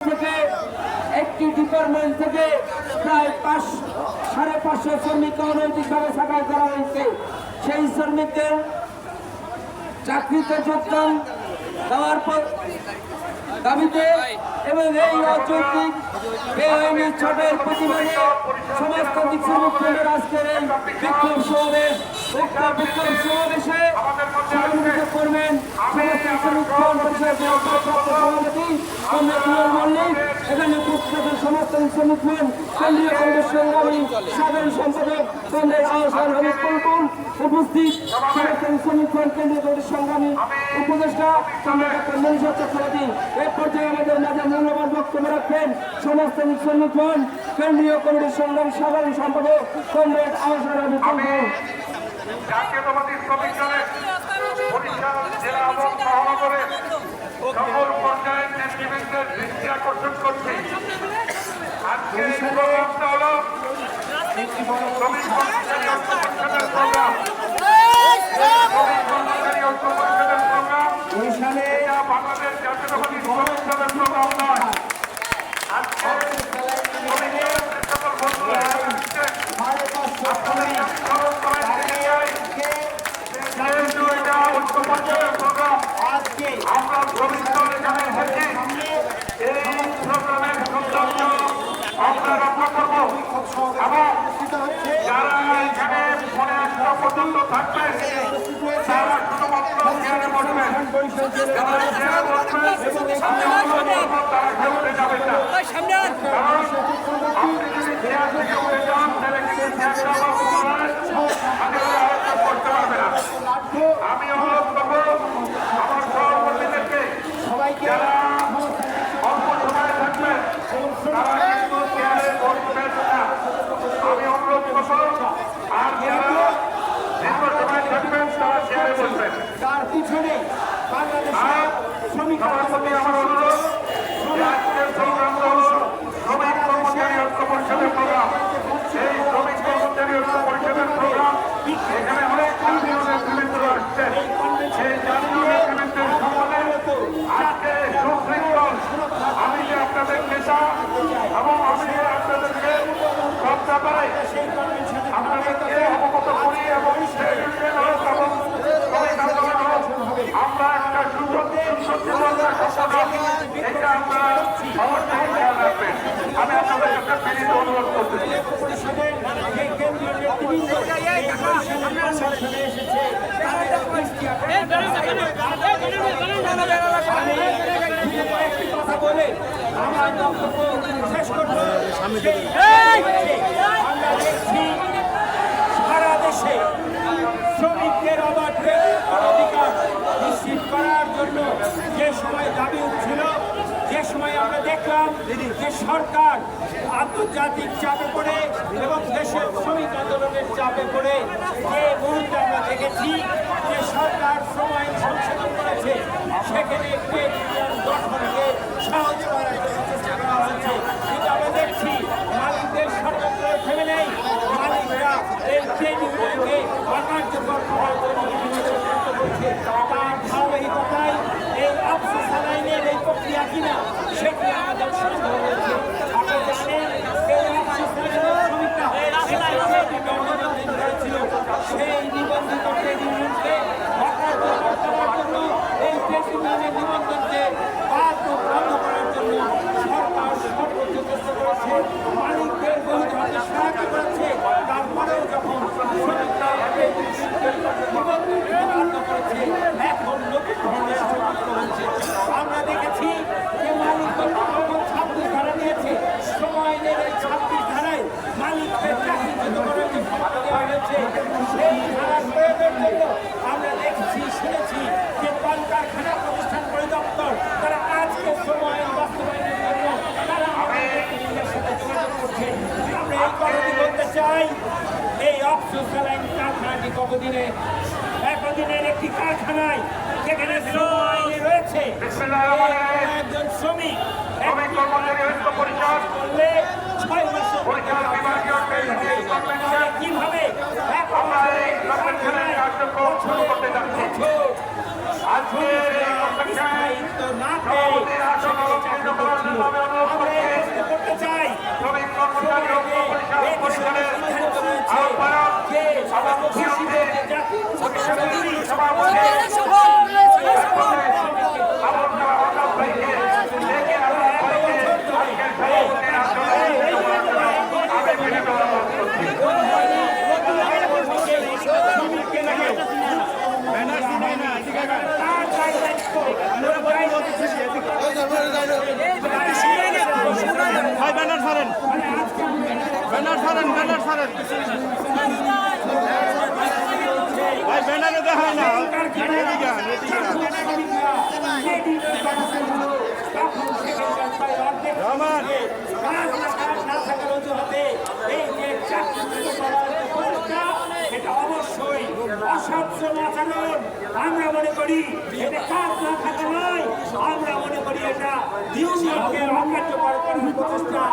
থেকে একটি ডিপার্টমেন্ট থেকে প্রায় 5,500 শ্রমিককে অনৈতিকভাবে ছাঁটাই করা হয়েছে। সেই শ্রমিকদের চাকরিতে যোগদান দেওয়ার দাবিতে এবং এই অযৌক্তিক বেআইনি ছাঁটাইয়ের প্রতিবাদে সমাজতান্ত্রিক শ্রমিক দলের আজকের এই বিক্ষোভ সমাবেশ। উক্ত বিক্ষোভ সমাবেশে সহযোগিতা করবেন সমাজতান্ত্রিক শ্রমিক দল পরিষদের সভাপতি কমরেড মল্লিক, এখানে উপস্থিত সমাজতান্ত্রিক শ্রমিক দল কেন্দ্রীয় কংগ্রেস সংগ্রামী সাধারণ সম্পাদক কমরেড আহসান হাবিব কুলকুল, উপস্থিত সমাজতান্ত্রিক শ্রমিক দল কেন্দ্রীয় কংগ্রেস সংগ্রামী উপদেষ্টা কমরেড মনীষা চক্রবর্তী। এর পর্যায়ে আমাদের মাঝে মূল্যবান বক্তব্য রাখবেন সমাজতান্ত্রিক শ্রমিক দল কেন্দ্রীয় কমিটির সংগ্রামী সাধারণ সম্পাদক কমরেড আহসান হাবিব কুলকুল। জাতীয়তাবাদী শ্রমিক দলের বরিশাল জেলা এবং মহানগরের সকল পর্যায়ের নেতৃবৃন্দের দৃষ্টি আকর্ষণ করছি। আজকের এই প্রোগ্রামটা হল শ্রমিক কর্মচারী ঐক্য পরিষদের প্রোগ্রাম। শ্রমিক কর্মচারী ঐক্য পরিষদের প্রোগ্রাম, এটা বাংলাদেশ জাতীয়তাবাদী শ্রমিক দলের প্রোগ্রাম নয়। আজকে শ্রমিকদের সকল বন্ধুরা আমরা শ্রমিক দল এখানে এসেছি, এই প্রোগ্রামের সৌন্দর্য আমরা রক্ষা করবো এবং যারা এখানে মনে আসা পর্যন্ত থাকবে তারা শুধুমাত্র চেয়ারে বসবেন। যারা চেয়ারে বসবেন তারা খেলতে যাবেন না, কারণ আপনি যদি চেয়ার থেকে উঠে যান তাহলে কিন্তু চেয়ারটা আবার করতে পারবে না। আমি অনুরোধ করবো আমার সহকর্মীদেরকে যারা অল্প সময় থাকবেন তারা কিন্তু চেয়ারে বসবেন না। আমি অনুরোধ করবো আর যারা দীর্ঘ সময় থাকবেন তারা চেয়ারে বসবেন। তার পিছনে আর সবার প্রতি আমার অনুরোধ, আজকের প্রোগ্রামটা হল শ্রমিক কর্মচারী ঐক্য পরিষদের প্রোগ্রাম। এই শ্রমিক কর্মচারী ঐক্য পরিষদের প্রোগ্রাম, এখানে অনেক জাতীয় নেতৃবৃন্দরা আসছেন। সেই জাতীয় নেতৃবৃন্দের সম্মানে আজকে সুশৃঙ্খল আমি যে আপনাদের নেতা এবং আমি যে আপনাদেরকে সব ব্যাপারে আপনাদেরকে অবগত করি এবং সেই ইউনিয়ন হোক এবং শ্রমিক আন্দোলন হোক আমরা একটা এটা আমরা অবশ্যই খেয়াল রাখবেন। আমি আপনাদের কাছে বিনীত অনুরোধ করতেছি। কথা বলে আমার বক্তব্য শেষ করবো। আমরা দেখছি সারা দেশে শ্রমিকদের অধিকার নিশ্চিত করার জন্য যে সময় দাবি উঠছিল, যে সময় আমরা দেখলাম যে সরকার আন্তর্জাতিক চাপে পড়ে এবং দেশের শ্রমিক আন্দোলনের চাপে পড়ে যে মুহূর্তে আমরা দেখেছি যে সরকার সময় সংশোধন করেছে, সেখানে একটি গঠনকে সহজ করার জন্য চেষ্টা করা হয়েছে। কিন্তু আমরা দেখছি মালিকদের ষড়যন্ত্র থেমে নেই। মালিকরা এই ট্রেড ইউনিয়নকে অকার্যকর করার জন্য বিভিন্ন চক্রান্ত করছে। তার ধারাবাহিকতায় এই আফসোস আইনের এই প্রক্রিয়া কিনা সেটি আমাদের সন্দেহ রয়েছে। আপনারা জানেন এই আফসোস আইনের শ্রমিকরা হয়েছিল, সেই নিবন্ধিত ট্রেড ইউনিয়নকে অকার্যকর করার জন্য এই ট্রেড ইউনিয়নের নিবন্ধনকে বন্ধ করার জন্য সরকার সর্বোচ্চ চেষ্টা করেছে। মালিকদের বহুভাবে সহায়তা করেছে। তারপরেও যখন শ্রমিকরা নিবন্ধন করেছে, এখন নতুন ধরনের চক্রান্ত হচ্ছে। আমরা দেখেছি যে মালিকদের 26 ধারা নিয়েছে। শ্রম আইনের এই 26 ধারায় মালিকদের চাকরিচ্যুত করার যে ক্ষমতা দেওয়া হয়েছে, সেই ধারা প্রয়োগের জন্য আমরা দেখেছি শুনেছি যে কলকারখানা প্রতিষ্ঠান পরিদপ্তর তারা আজকে শ্রম আইন বাস্তবায়নের জন্য তারা আমাদের সাথে যোগাযোগ করছে। আমরা এই কথাটি বলতে চাই, এই অফসোস আইন কারখানাটি একদিনের একটি কারখানায় যেখানে শ্রম আইনে রয়েছে একজন শ্রমিক করলে 6 মাসের কিভাবে আজকে এবং বিরুদ্ধে সভাপতি আপনারা হঠাৎ ভাইকে ডেকে আনা ভাইকে আজকের সভাপতির আসনে আমি বিনীত অনুরোধ করছি। ভাই ব্যানার ছাড়েন, ব্যানার ছাড়েন, ব্যানার ছাড়েন ভাই, ব্যানারে দেখায় না। এদিকে আন, এদিকে আন। রহমান এটা অবশ্যই অসাধ্য আচরণ। আমরা মনে করি এটা কাজ না থাকা নয়, আমরা মনে করি এটা ইউনিয়নকে অকার্যকর করার প্রচেষ্টা।